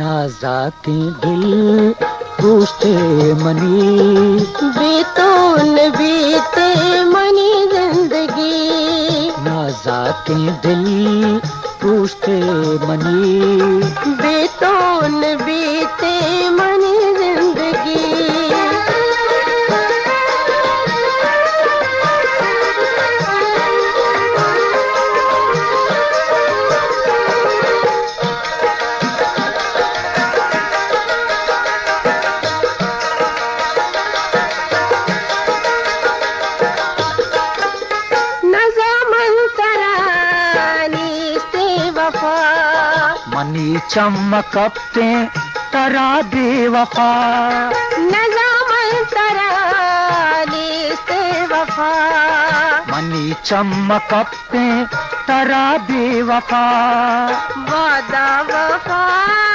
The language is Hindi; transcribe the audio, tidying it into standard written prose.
नाज़ा के दिल पूछते मनी, बीतून बीते मनी जिंदगी। नाज़ा के दिल पूछते मनी, बीतून बीते मनी जिंदगी। मनी चमकते तरा बेवफा, नज़ामन तरानी से वफा। मनी चमकते तरा बेवफा, वादा वफा